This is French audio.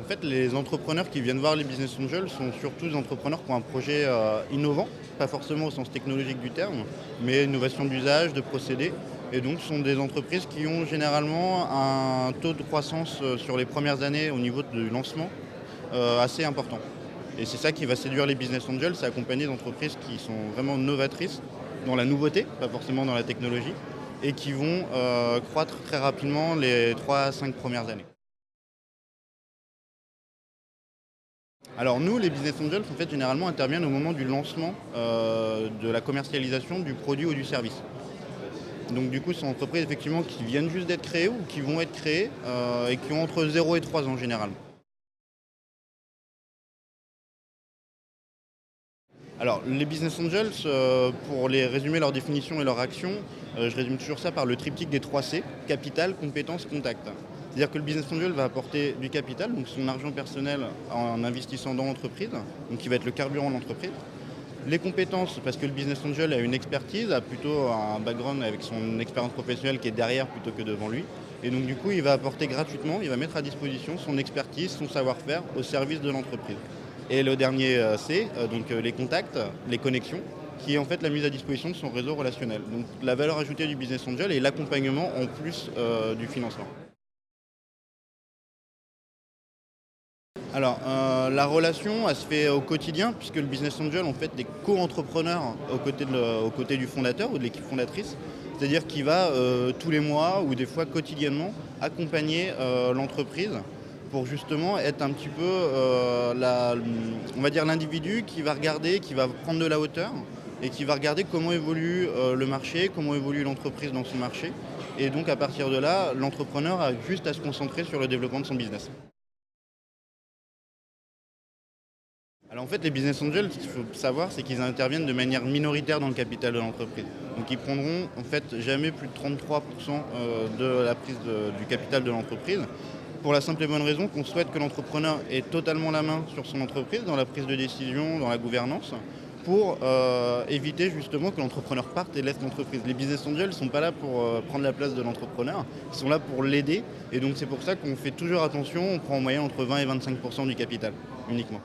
En fait, les entrepreneurs qui viennent voir les business angels sont surtout des entrepreneurs qui ont un projet innovant, pas forcément au sens technologique du terme, mais innovation d'usage, de procédés. Et donc, ce sont des entreprises qui ont généralement un taux de croissance sur les premières années au niveau du lancement assez important. Et c'est ça qui va séduire les business angels, c'est accompagner d'entreprises qui sont vraiment novatrices dans la nouveauté, pas forcément dans la technologie, et qui vont croître très rapidement les 3 à 5 premières années. Alors nous, les business angels, en fait, généralement interviennent au moment du lancement de la commercialisation du produit ou du service. Donc du coup, ce sont des entreprises effectivement qui viennent juste d'être créées ou qui vont être créées et qui ont entre 0 et 3 ans généralement. Alors les business angels, pour les résumer leur définition et leur action, je résume toujours ça par le triptyque des 3 C, capital, compétences, contact. C'est-à-dire que le business angel va apporter du capital, donc son argent personnel en investissant dans l'entreprise, donc qui va être le carburant de l'entreprise. Les compétences, parce que le business angel a une expertise, a plutôt un background avec son expérience professionnelle qui est derrière plutôt que devant lui. Et donc du coup, il va apporter gratuitement, il va mettre à disposition son expertise, son savoir-faire au service de l'entreprise. Et le dernier C, donc les contacts, les connexions, qui est en fait la mise à disposition de son réseau relationnel. Donc la valeur ajoutée du business angel et l'accompagnement en plus du financement. Alors, la relation, elle se fait au quotidien, puisque le business angel, en fait, est co-entrepreneur aux côtés du fondateur ou de l'équipe fondatrice. C'est-à-dire qu'il va tous les mois ou des fois quotidiennement accompagner l'entreprise pour justement être un petit peu, on va dire, l'individu qui va regarder, qui va prendre de la hauteur et qui va regarder comment évolue le marché, comment évolue l'entreprise dans son marché. Et donc, à partir de là, l'entrepreneur a juste à se concentrer sur le développement de son business. Alors en fait, les business angels, ce qu'il faut savoir, c'est qu'ils interviennent de manière minoritaire dans le capital de l'entreprise. Donc ils prendront en fait jamais plus de 33% de la prise du capital de l'entreprise, pour la simple et bonne raison qu'on souhaite que l'entrepreneur ait totalement la main sur son entreprise, dans la prise de décision, dans la gouvernance, pour éviter justement que l'entrepreneur parte et laisse l'entreprise. Les business angels ne sont pas là pour prendre la place de l'entrepreneur, ils sont là pour l'aider. Et donc c'est pour ça qu'on fait toujours attention, on prend en moyenne entre 20 et 25% du capital uniquement.